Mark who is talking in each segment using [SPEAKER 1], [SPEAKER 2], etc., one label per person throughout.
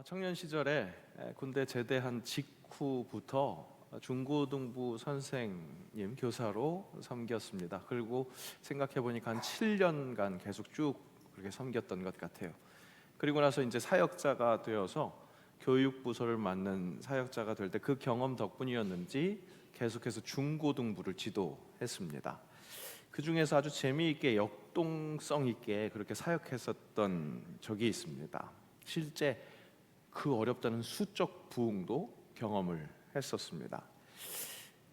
[SPEAKER 1] 청년 시절에 군대 제대한 직후부터 중고등부 선생님 교사로 섬겼습니다. 그리고 생각해 보니까 한 7년간 계속 쭉 그렇게 섬겼던 것 같아요. 그리고 나서 이제 사역자가 되어서 교육부서를 맡는 사역자가 될 때 그 경험 덕분이었는지 계속해서 중고등부를 지도했습니다. 그 중에서 아주 재미있게 역동성 있게 그렇게 사역했었던 적이 있습니다. 실제 그 어렵다는 수적 부흥도 경험을 했었습니다.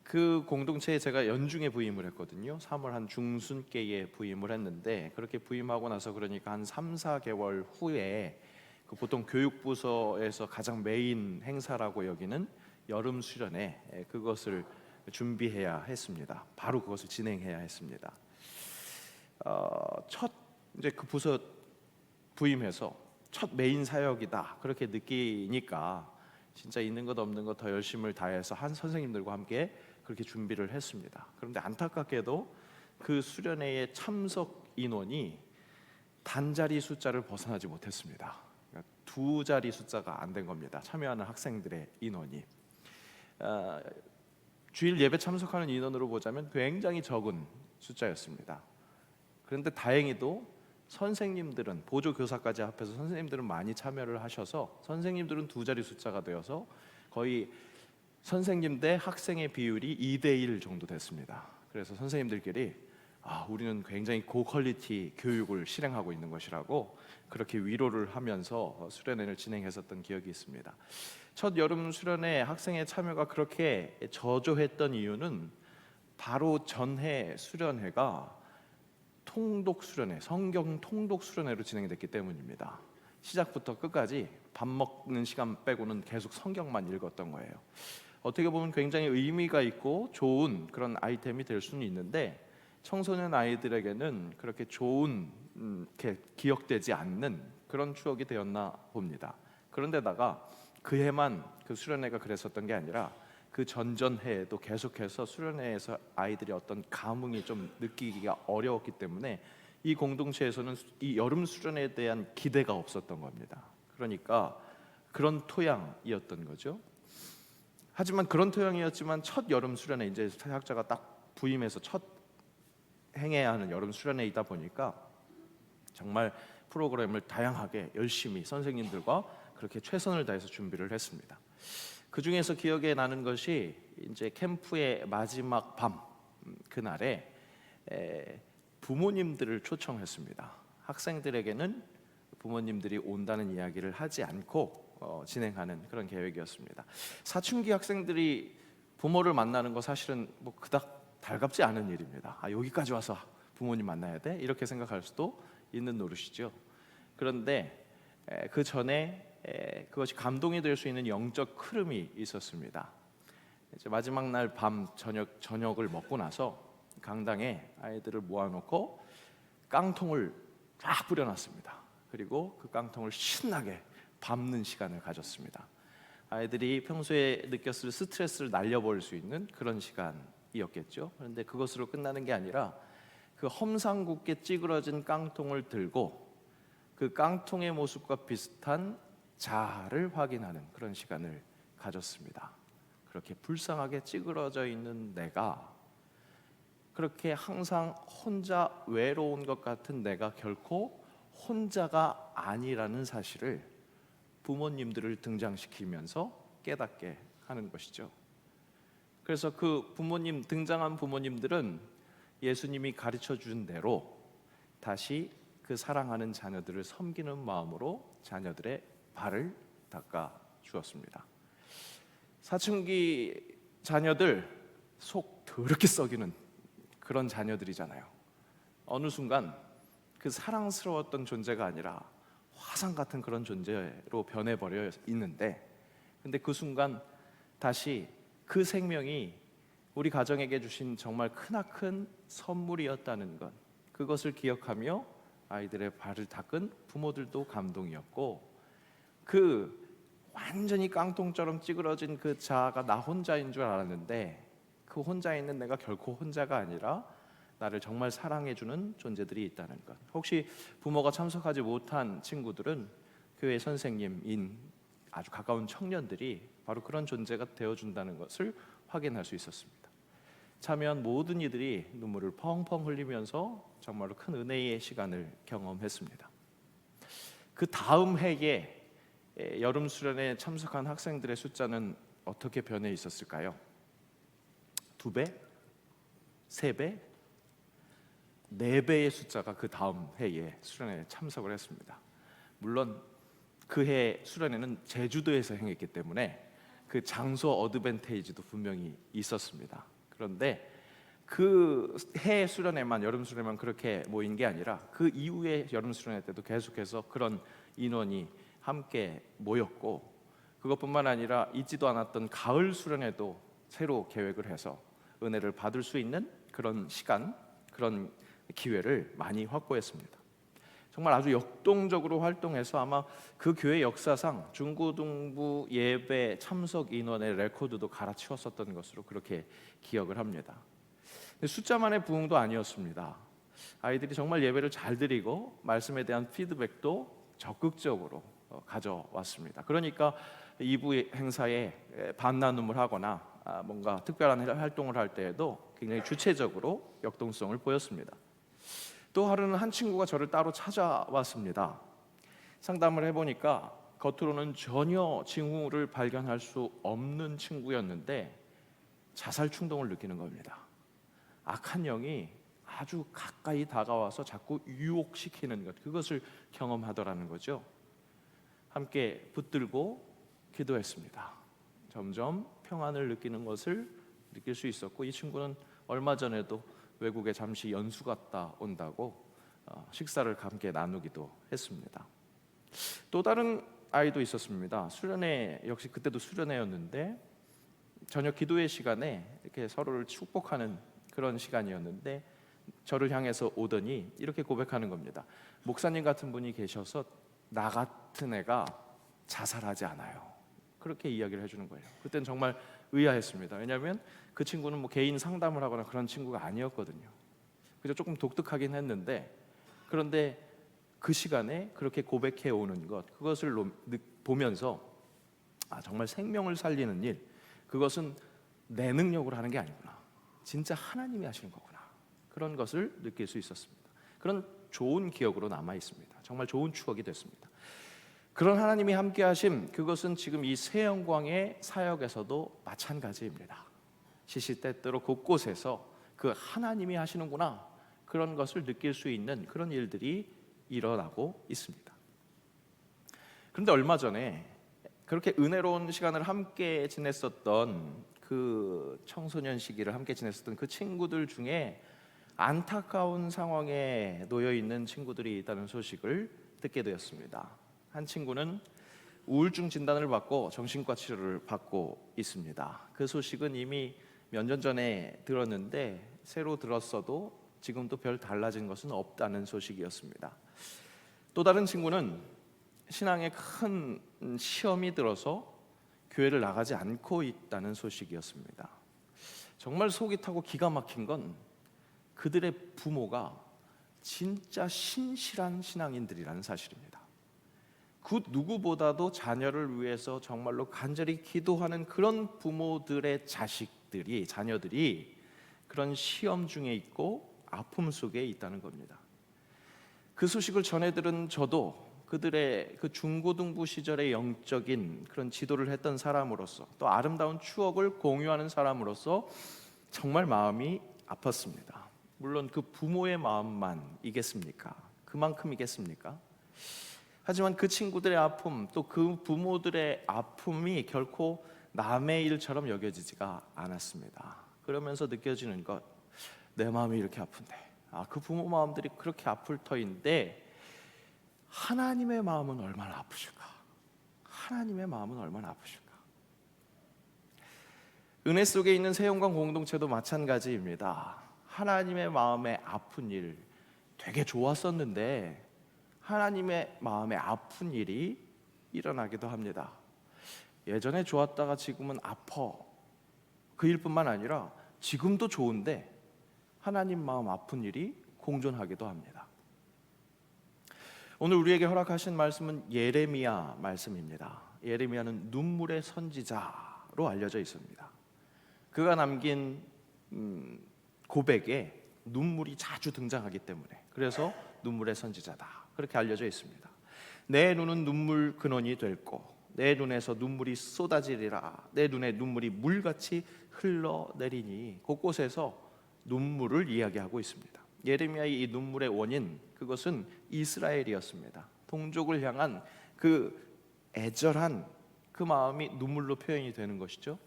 [SPEAKER 1] 그 공동체에 제가 연중에 부임을 했거든요. 3월 한 중순께에 부임을 했는데, 그렇게 부임하고 나서 그러니까 한 3, 4개월 후에 그 보통 교육부서에서 가장 메인 행사라고 여기는 여름 수련회, 그것을 준비해야 했습니다. 바로 그것을 진행해야 했습니다. 첫 이제 그 부서 부임해서 첫 메인 사역이다 그렇게 느끼니까 진짜 있는 것 없는 것 더 열심을 다해서 한 선생님들과 함께 그렇게 준비를 했습니다. 그런데 안타깝게도 그 수련회의 참석 인원이 단자리 숫자를 벗어나지 못했습니다. 그러니까 두 자리 숫자가 안 된 겁니다. 참여하는 학생들의 인원이. 주일 예배 참석하는 인원으로 보자면 굉장히 적은 숫자였습니다. 그런데 다행히도 선생님들은, 보조교사까지 합해서 선생님들은 많이 참여를 하셔서 선생님들은 두 자리 숫자가 되어서 거의 선생님 대 학생의 비율이 2대1 정도 됐습니다. 그래서 선생님들끼리 우리는 굉장히 고퀄리티 교육을 실행하고 있는 것이라고 그렇게 위로를 하면서 수련회를 진행했었던 기억이 있습니다. 첫 여름 수련회 학생의 참여가 그렇게 저조했던 이유는 바로 전해 수련회가 통독 수련회, 성경 통독 수련회로 진행됐기 때문입니다. 시작부터 끝까지 밥 먹는 시간 빼고는 계속 성경만 읽었던 거예요. 어떻게 보면 굉장히 의미가 있고 좋은 그런 아이템이 될 수는 있는데, 청소년 아이들에게는 그렇게 좋은 이렇게 기억되지 않는 그런 추억이 되었나 봅니다. 그런데다가 그 해만 그 수련회가 그랬었던 게 아니라 그 전전해에도 계속해서 수련회에서 아이들이 어떤 감흥이 좀 느끼기가 어려웠기 때문에 이 공동체에서는 이 여름 수련회에 대한 기대가 없었던 겁니다. 그러니까 그런 토양이었던 거죠. 하지만 그런 토양이었지만 첫 여름 수련회, 이제 사역자가 딱 부임해서 첫 행해야 하는 여름 수련회이다 보니까 정말 프로그램을 다양하게 열심히 선생님들과 그렇게 최선을 다해서 준비를 했습니다. 그 중에서 기억에 나는 것이 이제 캠프의 마지막 밤 그날에 부모님들을 초청했습니다. 학생들에게는 부모님들이 온다는 이야기를 하지 않고 진행하는 그런 계획이었습니다. 사춘기 학생들이 부모를 만나는 거 사실은 뭐 그닥 달갑지 않은 일입니다. 여기까지 와서 부모님 만나야 돼? 이렇게 생각할 수도 있는 노릇이죠. 그런데 그 전에 그것이 감동이 될 수 있는 영적 흐름이 있었습니다. 이제 마지막 날 밤 저녁을 먹고 나서 강당에 아이들을 모아놓고 깡통을 쫙 뿌려놨습니다. 그리고 그 깡통을 신나게 밟는 시간을 가졌습니다. 아이들이 평소에 느꼈을 스트레스를 날려버릴 수 있는 그런 시간이었겠죠. 그런데 그것으로 끝나는 게 아니라 그 험상궂게 찌그러진 깡통을 들고 그 깡통의 모습과 비슷한 자아를 확인하는 그런 시간을 가졌습니다. 그렇게 불쌍하게 찌그러져 있는 내가, 그렇게 항상 혼자 외로운 것 같은 내가 결코 혼자가 아니라는 사실을 부모님들을 등장시키면서 깨닫게 하는 것이죠. 그래서 그 등장한 부모님들은 예수님이 가르쳐 준 대로 다시 그 사랑하는 자녀들을 섬기는 마음으로 자녀들의 발을 닦아 주었습니다. 사춘기 자녀들 속 더럽게 썩이는 그런 자녀들이잖아요. 어느 순간 그 사랑스러웠던 존재가 아니라 화상 같은 그런 존재로 변해버려 있는데, 근데 그 순간 다시 그 생명이 우리 가정에게 주신 정말 크나큰 선물이었다는 것, 그것을 기억하며 아이들의 발을 닦은 부모들도 감동이었고, 그 완전히 깡통처럼 찌그러진 그 자아가 나 혼자인 줄 알았는데 그 혼자 있는 내가 결코 혼자가 아니라 나를 정말 사랑해주는 존재들이 있다는 것. 혹시 부모가 참석하지 못한 친구들은 교회 선생님인 아주 가까운 청년들이 바로 그런 존재가 되어준다는 것을 확인할 수 있었습니다. 참여한 모든 이들이 눈물을 펑펑 흘리면서 정말로 큰 은혜의 시간을 경험했습니다. 그 다음 해에 여름 수련회에 참석한 학생들의 숫자는 어떻게 변해 있었을까요? 2배? 3배? 4배의 숫자가 그 다음 해에 수련회에 참석을 했습니다. 물론 그 해 수련회는 제주도에서 행했기 때문에 그 장소 어드밴테이지도 분명히 있었습니다. 그런데 그 해 수련회만, 여름 수련회만 그렇게 모인 게 아니라 그 이후에 여름 수련회 때도 계속해서 그런 인원이 함께 모였고, 그것뿐만 아니라 있지도 않았던 가을 수련회도 새로 계획을 해서 은혜를 받을 수 있는 그런 시간, 그런 기회를 많이 확보했습니다. 정말 아주 역동적으로 활동해서 아마 그 교회 역사상 중고등부 예배 참석 인원의 레코드도 갈아치웠었던 것으로 그렇게 기억을 합니다. 숫자만의 부흥도 아니었습니다. 아이들이 정말 예배를 잘 드리고 말씀에 대한 피드백도 적극적으로 가져왔습니다. 그러니까 2부 행사에 반나눔을 하거나 뭔가 특별한 활동을 할 때에도 굉장히 주체적으로 역동성을 보였습니다. 또 하루는 한 친구가 저를 따로 찾아왔습니다. 상담을 해보니까 겉으로는 전혀 징후를 발견할 수 없는 친구였는데 자살 충동을 느끼는 겁니다. 악한 영이 아주 가까이 다가와서 자꾸 유혹시키는 것, 그것을 경험하더라는 거죠. 함께 붙들고 기도했습니다. 점점 평안을 느끼는 것을 느낄 수 있었고, 이 친구는 얼마 전에도 외국에 잠시 연수 갔다 온다고 식사를 함께 나누기도 했습니다. 또 다른 아이도 있었습니다. 수련회, 역시 그때도 수련회였는데 저녁 기도회 시간에 이렇게 서로를 축복하는 그런 시간이었는데 저를 향해서 오더니 이렇게 고백하는 겁니다. 목사님 같은 분이 계셔서 나 같은 애가 자살하지 않아요. 그렇게 이야기를 해주는 거예요. 그때는 정말 의아했습니다. 왜냐하면 그 친구는 뭐 개인 상담을 하거나 그런 친구가 아니었거든요. 그래서 조금 독특하긴 했는데, 그런데 그 시간에 그렇게 고백해 오는 것, 그것을 보면서 정말 생명을 살리는 일, 그것은 내 능력으로 하는 게 아니구나, 진짜 하나님이 하시는 거구나, 그런 것을 느낄 수 있었습니다. 그런 좋은 기억으로 남아 있습니다. 정말 좋은 추억이 됐습니다. 그런 하나님이 함께 하심, 그것은 지금 이 새 영광의 사역에서도 마찬가지입니다. 시시때때로 곳곳에서 그 하나님이 하시는구나, 그런 것을 느낄 수 있는 그런 일들이 일어나고 있습니다. 그런데 얼마 전에 그렇게 은혜로운 시간을 함께 지냈었던 그 청소년 시기를 함께 지냈었던 그 친구들 중에 안타까운 상황에 놓여 있는 친구들이 있다는 소식을 듣게 되었습니다. 한 친구는 우울증 진단을 받고 정신과 치료를 받고 있습니다. 그 소식은 이미 몇 년 전에 들었는데 새로 들었어도 지금도 별 달라진 것은 없다는 소식이었습니다. 또 다른 친구는 신앙에 큰 시험이 들어서 교회를 나가지 않고 있다는 소식이었습니다. 정말 속이 타고 기가 막힌 건 그들의 부모가 진짜 신실한 신앙인들이라는 사실입니다. 그 누구보다도 자녀를 위해서 정말로 간절히 기도하는 그런 부모들의 자녀들이 그런 시험 중에 있고 아픔 속에 있다는 겁니다. 그 소식을 전해 들은 저도 그들의 그 중고등부 시절의 영적인 그런 지도를 했던 사람으로서, 또 아름다운 추억을 공유하는 사람으로서 정말 마음이 아팠습니다. 물론 그 부모의 마음만이겠습니까? 그만큼이겠습니까? 하지만 그 친구들의 아픔, 또 그 부모들의 아픔이 결코 남의 일처럼 여겨지지가 않았습니다. 그러면서 느껴지는 것, 내 마음이 이렇게 아픈데, 그 부모 마음들이 그렇게 아플 터인데 하나님의 마음은 얼마나 아프실까? 하나님의 마음은 얼마나 아프실까? 은혜 속에 있는 새영광 공동체도 마찬가지입니다. 하나님의 마음에 아픈 일, 되게 좋았었는데 하나님의 마음에 아픈 일이 일어나기도 합니다. 예전에 좋았다가 지금은 아파. 그 일뿐만 아니라 지금도 좋은데 하나님 마음 아픈 일이 공존하기도 합니다. 오늘 우리에게 허락하신 말씀은 예레미야 말씀입니다. 예레미야는 눈물의 선지자로 알려져 있습니다. 그가 남긴 고백에 눈물이 자주 등장하기 때문에 그래서 눈물의 선지자다 그렇게 알려져 있습니다. 내 눈은 눈물 근원이 될 거, 내 눈에서 눈물이 쏟아지리라. 내 눈에 눈물이 물같이 흘러내리니 곳곳에서 눈물을 이야기하고 있습니다. 예레미야의 이 눈물의 원인, 그것은 이스라엘이었습니다. 동족을 향한 그 애절한 그 마음이 눈물로 표현이 되는 것이죠.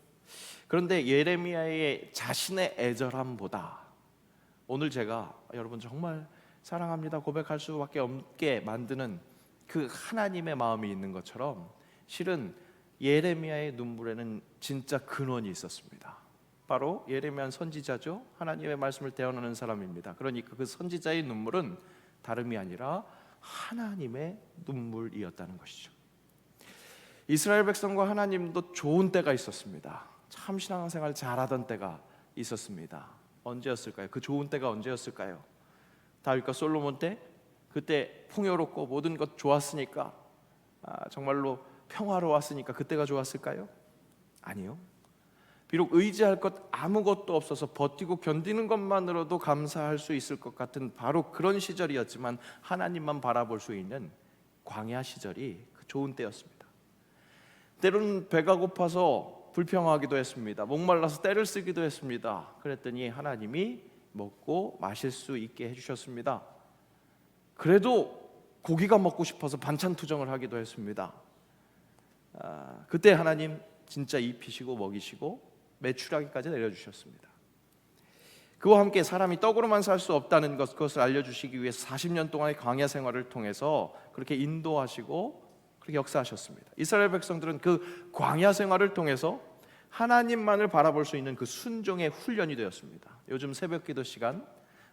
[SPEAKER 1] 그런데 예레미야의 자신의 애절함보다 오늘 제가 여러분 정말 사랑합니다 고백할 수밖에 없게 만드는 그 하나님의 마음이 있는 것처럼 실은 예레미야의 눈물에는 진짜 근원이 있었습니다. 바로 예레미야는 선지자죠. 하나님의 말씀을 대언하는 사람입니다. 그러니까 그 선지자의 눈물은 다름이 아니라 하나님의 눈물이었다는 것이죠. 이스라엘 백성과 하나님도 좋은 때가 있었습니다. 참 신앙생활 잘하던 때가 있었습니다. 언제였을까요? 그 좋은 때가 언제였을까요? 다윗과 솔로몬 때? 그때 풍요롭고 모든 것 좋았으니까, 정말로 평화로웠으니까 그때가 좋았을까요? 아니요. 비록 의지할 것 아무것도 없어서 버티고 견디는 것만으로도 감사할 수 있을 것 같은 바로 그런 시절이었지만 하나님만 바라볼 수 있는 광야 시절이 그 좋은 때였습니다. 때로는 배가 고파서 불평하기도 했습니다. 목말라서 떼를 쓰기도 했습니다. 그랬더니 하나님이 먹고 마실 수 있게 해주셨습니다. 그래도 고기가 먹고 싶어서 반찬 투정을 하기도 했습니다. 그때 하나님 진짜 입히시고 먹이시고 매출하기까지 내려주셨습니다. 그와 함께 사람이 떡으로만 살 수 없다는 그것을 알려주시기 위해서 40년 동안의 광야 생활을 통해서 그렇게 인도하시고 그렇게 역사하셨습니다. 이스라엘 백성들은 그 광야 생활을 통해서 하나님만을 바라볼 수 있는 그 순종의 훈련이 되었습니다. 요즘 새벽기도 시간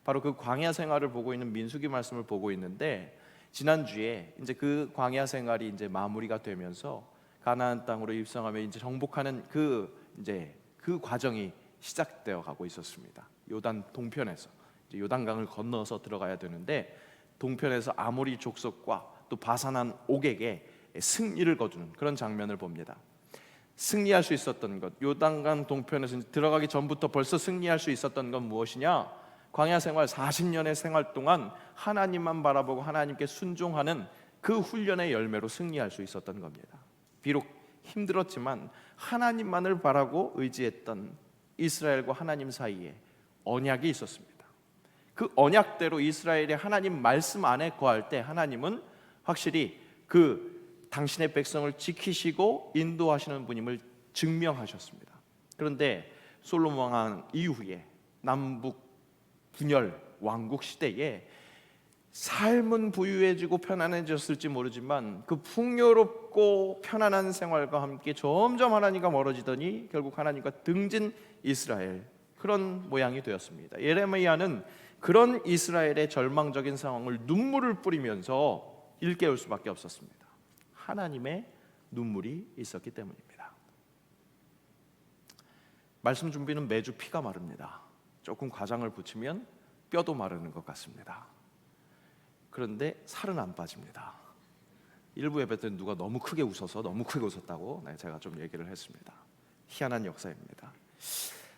[SPEAKER 1] 바로 그 광야 생활을 보고 있는 민수기 말씀을 보고 있는데, 지난주에 이제 그 광야 생활이 이제 마무리가 되면서 가나안 땅으로 입성하며 이제 정복하는 그 과정이 시작되어 가고 있었습니다. 요단 동편에서 이제 요단강을 건너서 들어가야 되는데, 동편에서 아모리 족속과 또 바산한 옥에게 승리를 거두는 그런 장면을 봅니다. 승리할 수 있었던 것, 요단강 동편에서 들어가기 전부터 벌써 승리할 수 있었던 건 무엇이냐? 광야 생활 40년의 생활 동안 하나님만 바라보고 하나님께 순종하는 그 훈련의 열매로 승리할 수 있었던 겁니다. 비록 힘들었지만 하나님만을 바라고 의지했던 이스라엘과 하나님 사이에 언약이 있었습니다. 그 언약대로 이스라엘이 하나님 말씀 안에 거할 때 하나님은 확실히 그 당신의 백성을 지키시고 인도하시는 분임을 증명하셨습니다. 그런데 솔로몬 왕 이후에 남북 분열 왕국 시대에 삶은 부유해지고 편안해졌을지 모르지만 그 풍요롭고 편안한 생활과 함께 점점 하나님과 멀어지더니 결국 하나님과 등진 이스라엘, 그런 모양이 되었습니다. 예레미야는 그런 이스라엘의 절망적인 상황을 눈물을 뿌리면서 일깨울 수밖에 없었습니다. 하나님의 눈물이 있었기 때문입니다. 말씀 준비는 매주 피가 마릅니다. 조금 과장을 붙이면 뼈도 마르는 것 같습니다. 그런데 살은 안 빠집니다. 일부 예배 때 누가 너무 크게 웃어서 너무 크게 웃었다고 제가 좀 얘기를 했습니다. 희한한 역사입니다.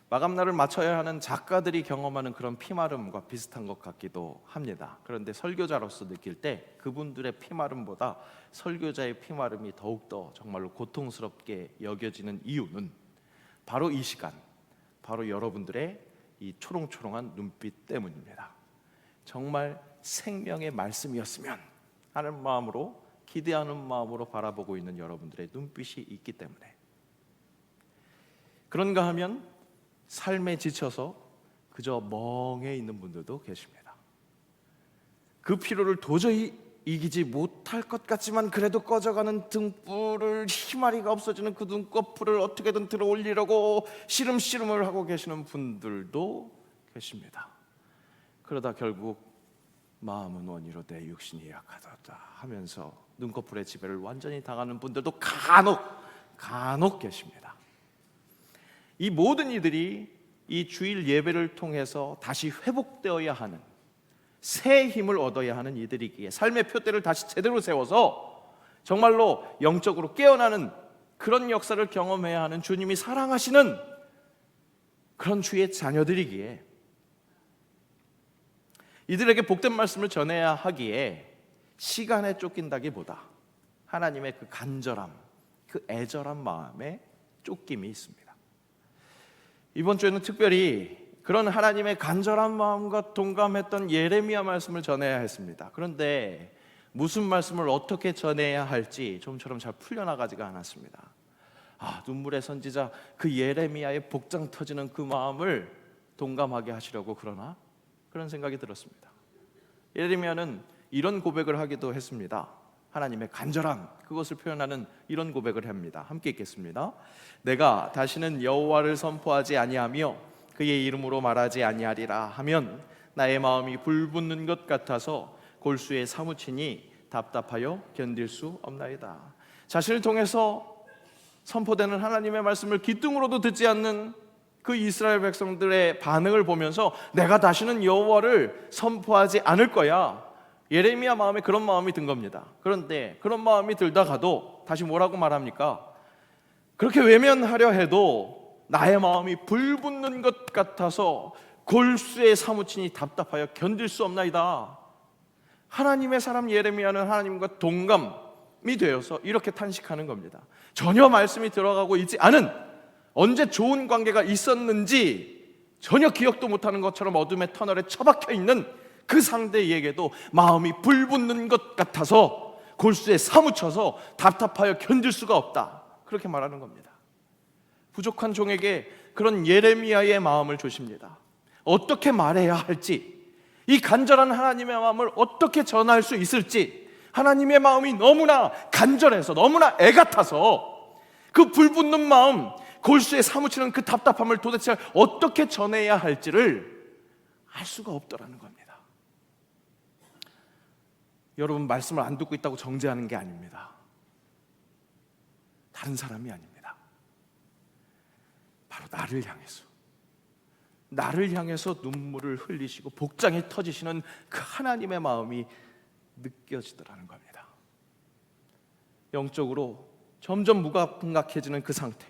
[SPEAKER 1] 마감날을 맞춰야 하는 작가들이 경험하는 그런 피마름과 비슷한 것 같기도 합니다. 그런데 설교자로서 느낄 때 그분들의 피마름보다 설교자의 피마름이 더욱더 정말로 고통스럽게 여겨지는 이유는 바로 이 시간, 바로 여러분들의 이 초롱초롱한 눈빛 때문입니다. 정말 생명의 말씀이었으면 하는 마음으로, 기대하는 마음으로 바라보고 있는 여러분들의 눈빛이 있기 때문에, 그런가 하면 삶에 지쳐서 그저 멍해 있는 분들도 계십니다. 그 피로를 도저히 이기지 못할 것 같지만 그래도 꺼져가는 등불을, 희마리가 없어지는 그 눈꺼풀을 어떻게든 들어 올리려고 시름시름을 하고 계시는 분들도 계십니다. 그러다 결국 마음은 원이로 내 육신이 약하다 하면서 눈꺼풀의 지배를 완전히 당하는 분들도 간혹 계십니다. 이 모든 이들이 이 주일 예배를 통해서 다시 회복되어야 하는, 새 힘을 얻어야 하는 이들이기에 삶의 표대를 다시 제대로 세워서 정말로 영적으로 깨어나는 그런 역사를 경험해야 하는 주님이 사랑하시는 그런 주의 자녀들이기에 이들에게 복된 말씀을 전해야 하기에 시간에 쫓긴다기보다 하나님의 그 간절함, 그 애절한 마음에 쫓김이 있습니다. 이번 주에는 특별히 그런 하나님의 간절한 마음과 동감했던 예레미야 말씀을 전해야 했습니다. 그런데 무슨 말씀을 어떻게 전해야 할지 좀처럼 잘 풀려나가지가 않았습니다. 눈물의 선지자 그 예레미야의 복장 터지는 그 마음을 동감하게 하시려고 그러나 그런 생각이 들었습니다. 예레미야는 이런 고백을 하기도 했습니다. 하나님의 간절함, 그것을 표현하는 이런 고백을 합니다. 함께 읽겠습니다. 내가 다시는 여호와를 선포하지 아니하며 그의 이름으로 말하지 아니하리라 하면 나의 마음이 불붙는 것 같아서 골수에 사무치니 답답하여 견딜 수 없나이다. 자신을 통해서 선포되는 하나님의 말씀을 귀등으로도 듣지 않는 그 이스라엘 백성들의 반응을 보면서 내가 다시는 여호와를 선포하지 않을 거야. 예레미야 마음에 그런 마음이 든 겁니다. 그런데 그런 마음이 들다가도 다시 뭐라고 말합니까? 그렇게 외면하려 해도 나의 마음이 불붙는 것 같아서 골수에 사무치니 답답하여 견딜 수 없나이다. 하나님의 사람 예레미야는 하나님과 동감이 되어서 이렇게 탄식하는 겁니다. 전혀 말씀이 들어가고 있지 않은, 언제 좋은 관계가 있었는지 전혀 기억도 못하는 것처럼 어둠의 터널에 처박혀 있는 그 상대에게도 마음이 불붙는 것 같아서 골수에 사무쳐서 답답하여 견딜 수가 없다. 그렇게 말하는 겁니다. 부족한 종에게 그런 예레미야의 마음을 주십니다. 어떻게 말해야 할지, 이 간절한 하나님의 마음을 어떻게 전할 수 있을지, 하나님의 마음이 너무나 간절해서 너무나 애같아서 그 불붙는 마음, 골수에 사무치는 그 답답함을 도대체 어떻게 전해야 할지를 알 수가 없더라는 겁니다. 여러분, 말씀을 안 듣고 있다고 정죄하는 게 아닙니다. 다른 사람이 아닙니다. 바로 나를 향해서 눈물을 흘리시고 복장이 터지시는 그 하나님의 마음이 느껴지더라는 겁니다. 영적으로 점점 무감각해지는 그 상태,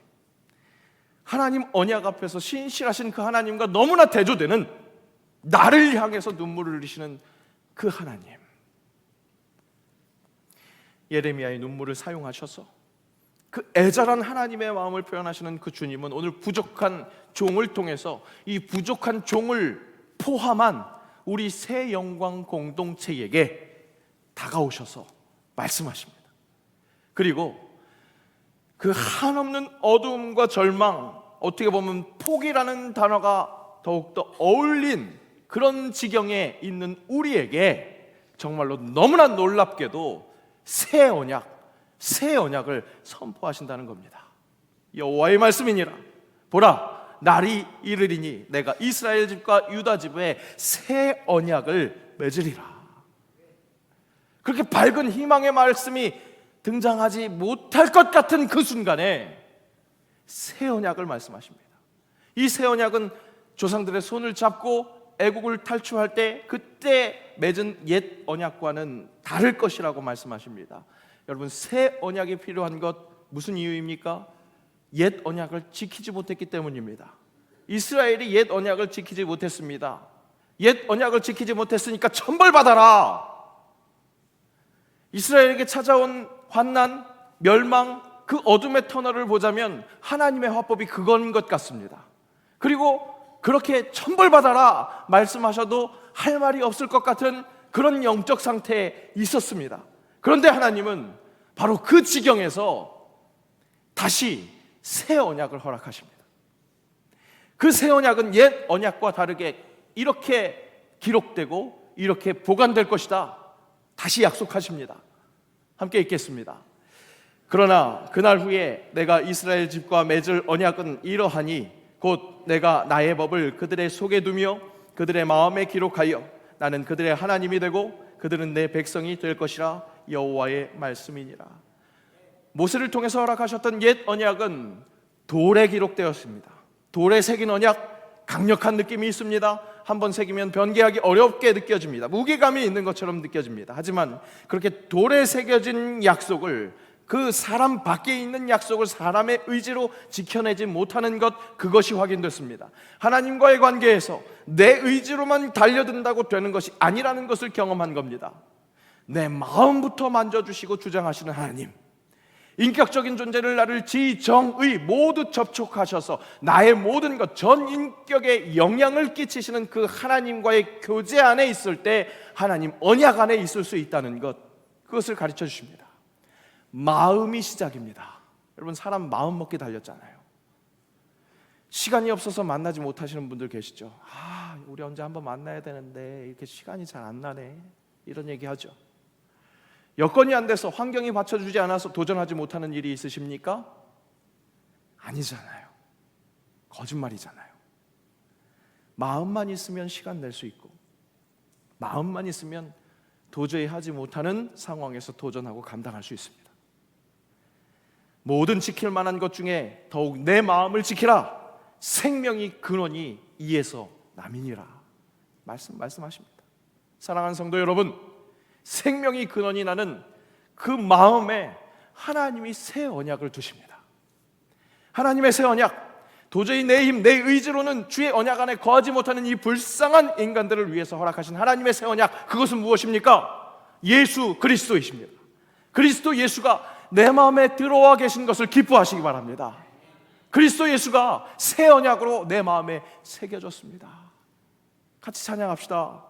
[SPEAKER 1] 하나님 언약 앞에서 신실하신 그 하나님과 너무나 대조되는 나를 향해서 눈물을 흘리시는 그 하나님, 예레미야의 눈물을 사용하셔서 그 애절한 하나님의 마음을 표현하시는 그 주님은 오늘 부족한 종을 통해서 이 부족한 종을 포함한 우리 새 영광 공동체에게 다가오셔서 말씀하십니다. 그리고 그 한없는 어두움과 절망, 어떻게 보면 포기라는 단어가 더욱더 어울린 그런 지경에 있는 우리에게 정말로 너무나 놀랍게도 새 언약을 선포하신다는 겁니다. 여호와의 말씀이니라. 보라, 날이 이르리니 내가 이스라엘 집과 유다 집에 새 언약을 맺으리라. 그렇게 밝은 희망의 말씀이 등장하지 못할 것 같은 그 순간에 새 언약을 말씀하십니다. 이 새 언약은 조상들의 손을 잡고 애국을 탈출할 때 그때 맺은 옛 언약과는 다를 것이라고 말씀하십니다. 여러분, 새 언약이 필요한 것 무슨 이유입니까? 옛 언약을 지키지 못했기 때문입니다. 이스라엘이 옛 언약을 지키지 못했습니다. 옛 언약을 지키지 못했으니까 천벌받아라. 이스라엘에게 찾아온 환난, 멸망, 그 어둠의 터널을 보자면 하나님의 화법이 그건 것 같습니다. 그리고 그렇게 천벌받아라 말씀하셔도 할 말이 없을 것 같은 그런 영적 상태에 있었습니다. 그런데 하나님은 바로 그 지경에서 다시 새 언약을 허락하십니다. 그 새 언약은 옛 언약과 다르게 이렇게 기록되고 이렇게 보관될 것이다. 다시 약속하십니다. 함께 읽겠습니다. 그러나 그날 후에 내가 이스라엘 집과 맺을 언약은 이러하니 곧 내가 나의 법을 그들의 속에 두며 그들의 마음에 기록하여 나는 그들의 하나님이 되고 그들은 내 백성이 될 것이라. 여호와의 말씀이니라. 모세를 통해서 허락하셨던 옛 언약은 돌에 기록되었습니다. 돌에 새긴 언약, 강력한 느낌이 있습니다. 한번 새기면 변개하기 어렵게 느껴집니다. 무게감이 있는 것처럼 느껴집니다. 하지만 그렇게 돌에 새겨진 약속을, 그 사람 밖에 있는 약속을 사람의 의지로 지켜내지 못하는 것, 그것이 확인됐습니다. 하나님과의 관계에서 내 의지로만 달려든다고 되는 것이 아니라는 것을 경험한 겁니다. 내 마음부터 만져주시고 주장하시는 하나님, 인격적인 존재를 나를 지정의 모두 접촉하셔서 나의 모든 것, 전 인격에 영향을 끼치시는 그 하나님과의 교제 안에 있을 때 하나님 언약 안에 있을 수 있다는 것, 그것을 가르쳐 주십니다. 마음이 시작입니다. 여러분, 사람 마음 먹기 달렸잖아요. 시간이 없어서 만나지 못하시는 분들 계시죠. 우리 언제 한번 만나야 되는데 이렇게 시간이 잘 안 나네, 이런 얘기 하죠. 여건이 안 돼서, 환경이 받쳐주지 않아서 도전하지 못하는 일이 있으십니까? 아니잖아요. 거짓말이잖아요. 마음만 있으면 시간 낼 수 있고, 마음만 있으면 도저히 하지 못하는 상황에서 도전하고 감당할 수 있습니다. 모든 지킬 만한 것 중에 더욱 내 마음을 지키라. 생명이 근원이 이에서 남이니라. 말씀하십니다. 사랑하는 성도 여러분, 생명이 근원이 나는 그 마음에 하나님이 새 언약을 두십니다. 하나님의 새 언약, 도저히 내 힘, 내 의지로는 주의 언약 안에 거하지 못하는 이 불쌍한 인간들을 위해서 허락하신 하나님의 새 언약, 그것은 무엇입니까? 예수 그리스도이십니다. 그리스도 예수가 내 마음에 들어와 계신 것을 기뻐하시기 바랍니다. 그리스도 예수가 새 언약으로 내 마음에 새겨졌습니다. 같이 찬양합시다.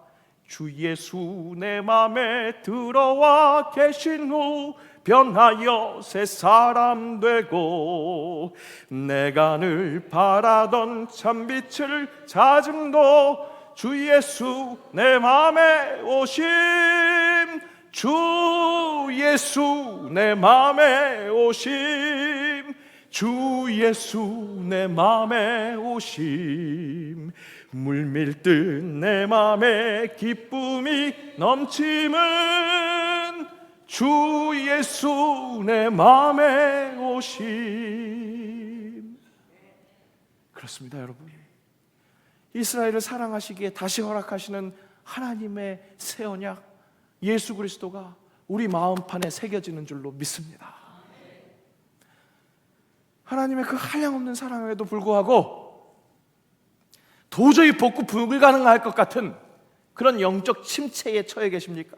[SPEAKER 1] 주 예수 내 마음에 들어와 계신 후 변하여 새 사람 되고, 내가 늘 바라던 참빛을 찾음도 주 예수 내 마음에 오심, 주 예수 내 마음에 오심, 주 예수 내 마음에 오심, 물밀듯 내 마음에 기쁨이 넘침은 주 예수 내 마음에 오심. 그렇습니다, 여러분. 이스라엘을 사랑하시기에 다시 허락하시는 하나님의 새 언약, 예수 그리스도가 우리 마음판에 새겨지는 줄로 믿습니다. 하나님의 그 한량없는 사랑에도 불구하고 도저히 복구 불가능할 것 같은 그런 영적 침체에 처해 계십니까?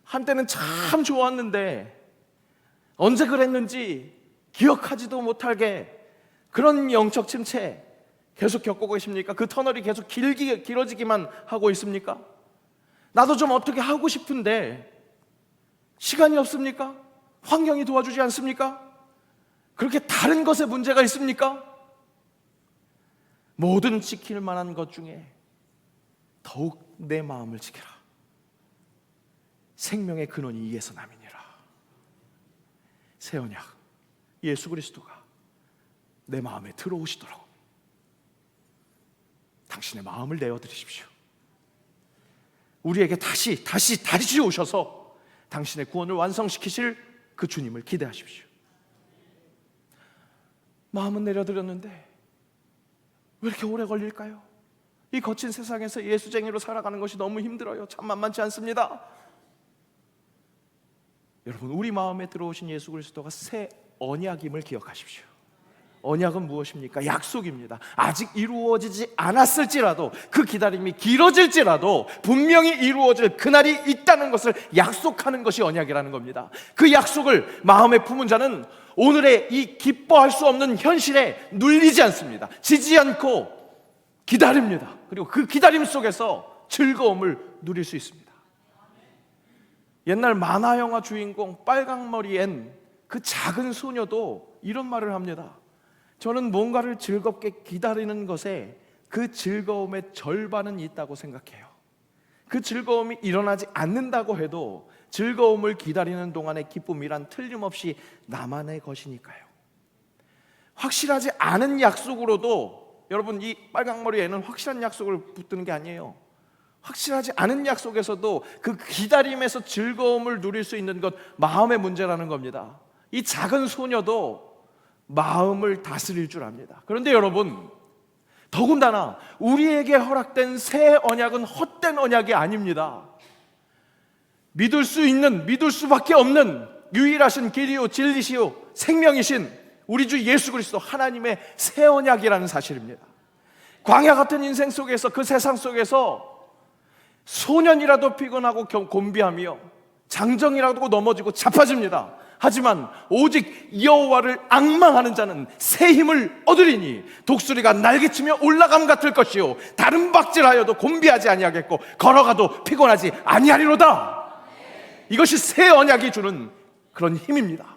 [SPEAKER 1] 한때는 참 좋았는데 언제 그랬는지 기억하지도 못하게 그런 영적 침체 계속 겪고 계십니까? 그 터널이 계속 길어지기만 하고 있습니까? 나도 좀 어떻게 하고 싶은데 시간이 없습니까? 환경이 도와주지 않습니까? 그렇게 다른 것에 문제가 있습니까? 모든 지킬 만한 것 중에 더욱 내 마음을 지켜라. 생명의 근원이 이에서 남이니라. 새 언약, 예수 그리스도가 내 마음에 들어오시도록 당신의 마음을 내어드리십시오. 우리에게 다시 오셔서 당신의 구원을 완성시키실 그 주님을 기대하십시오. 마음은 내려드렸는데 왜 이렇게 오래 걸릴까요? 이 거친 세상에서 예수쟁이로 살아가는 것이 너무 힘들어요. 참 만만치 않습니다. 여러분, 우리 마음에 들어오신 예수 그리스도가 새 언약임을 기억하십시오. 언약은 무엇입니까? 약속입니다. 아직 이루어지지 않았을지라도, 그 기다림이 길어질지라도 분명히 이루어질 그날이 있다는 것을 약속하는 것이 언약이라는 겁니다. 그 약속을 마음에 품은 자는 오늘의 이 기뻐할 수 없는 현실에 눌리지 않습니다. 지지 않고 기다립니다. 그리고 그 기다림 속에서 즐거움을 누릴 수 있습니다. 옛날 만화 영화 주인공 빨강머리 앤, 그 작은 소녀도 이런 말을 합니다. 저는 뭔가를 즐겁게 기다리는 것에 그 즐거움의 절반은 있다고 생각해요. 그 즐거움이 일어나지 않는다고 해도 즐거움을 기다리는 동안의 기쁨이란 틀림없이 나만의 것이니까요. 확실하지 않은 약속으로도, 여러분, 이 빨강머리 애는 확실한 약속을 붙드는 게 아니에요. 확실하지 않은 약속에서도 그 기다림에서 즐거움을 누릴 수 있는 것, 마음의 문제라는 겁니다. 이 작은 소녀도 마음을 다스릴 줄 압니다. 그런데 여러분, 더군다나 우리에게 허락된 새 언약은 헛된 언약이 아닙니다. 믿을 수 있는, 믿을 수밖에 없는 유일하신 길이요 진리시요 생명이신 우리 주 예수 그리스도 하나님의 새 언약이라는 사실입니다. 광야 같은 인생 속에서, 그 세상 속에서 소년이라도 피곤하고 곤비하며 장정이라도 넘어지고 자빠집니다. 하지만 오직 여호와를 앙망하는 자는 새 힘을 얻으리니 독수리가 날개치며 올라감 같을 것이요 다른 박질하여도 곤비하지 아니하겠고 걸어가도 피곤하지 아니하리로다. 이것이 새 언약이 주는 그런 힘입니다.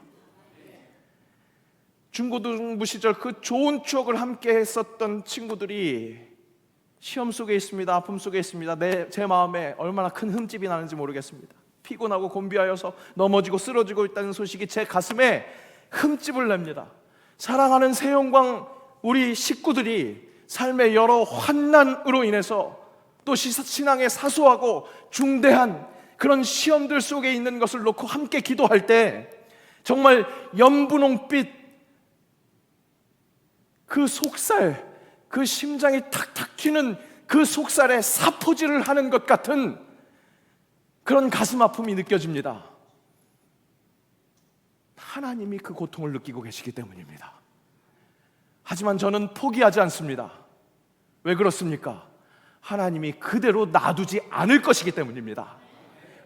[SPEAKER 1] 중고등부 시절 그 좋은 추억을 함께 했었던 친구들이 시험 속에 있습니다. 아픔 속에 있습니다. 제 마음에 얼마나 큰 흠집이 나는지 모르겠습니다. 피곤하고 곤비하여서 넘어지고 쓰러지고 있다는 소식이 제 가슴에 흠집을 냅니다. 사랑하는 새영광 우리 식구들이 삶의 여러 환난으로 인해서 또 신앙의 사소하고 중대한 그런 시험들 속에 있는 것을 놓고 함께 기도할 때 정말 연분홍빛 그 속살, 그 심장이 탁탁 튀는 그 속살에 사포질을 하는 것 같은 그런 가슴 아픔이 느껴집니다. 하나님이 그 고통을 느끼고 계시기 때문입니다. 하지만 저는 포기하지 않습니다. 왜 그렇습니까? 하나님이 그대로 놔두지 않을 것이기 때문입니다.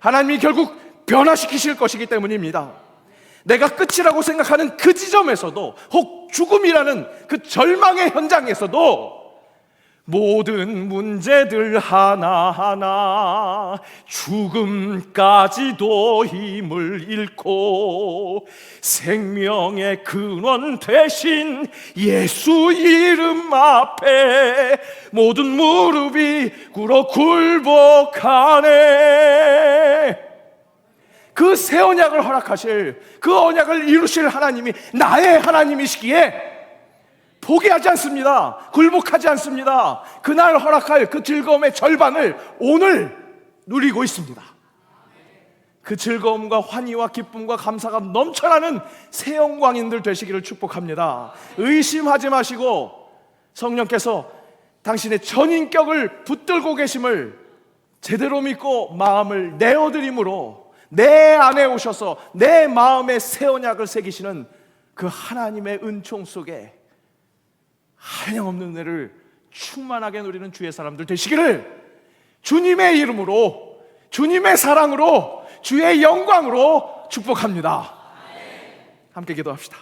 [SPEAKER 1] 하나님이 결국 변화시키실 것이기 때문입니다. 내가 끝이라고 생각하는 그 지점에서도, 혹 죽음이라는 그 절망의 현장에서도 모든 문제들 하나하나 죽음까지도 힘을 잃고 생명의 근원 되신 예수 이름 앞에 모든 무릎이 꿇어 굴복하네. 그 새 언약을 허락하실, 그 언약을 이루실 하나님이 나의 하나님이시기에 포기하지 않습니다. 굴복하지 않습니다. 그날 허락할 그 즐거움의 절반을 오늘 누리고 있습니다. 그 즐거움과 환희와 기쁨과 감사가 넘쳐나는 새 영광인들 되시기를 축복합니다. 의심하지 마시고 성령께서 당신의 전인격을 붙들고 계심을 제대로 믿고 마음을 내어드림으로 내 안에 오셔서 내 마음에 새 언약을 새기시는 그 하나님의 은총 속에 한량없는 은혜를 충만하게 누리는 주의 사람들 되시기를 주님의 이름으로, 주님의 사랑으로, 주의 영광으로 축복합니다. 함께 기도합시다.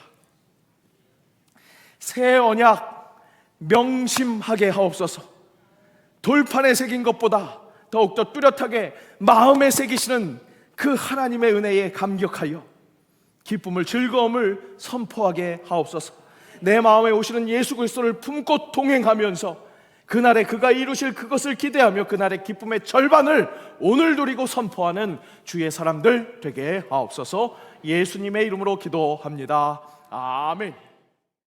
[SPEAKER 1] 새 언약 명심하게 하옵소서. 돌판에 새긴 것보다 더욱더 뚜렷하게 마음에 새기시는 그 하나님의 은혜에 감격하여 기쁨을, 즐거움을 선포하게 하옵소서. 내 마음에 오시는 예수 그리스도를 품고 동행하면서 그날에 그가 이루실 그것을 기대하며 그날의 기쁨의 절반을 오늘 누리고 선포하는 주의 사람들 되게 하옵소서. 예수님의 이름으로 기도합니다. 아멘.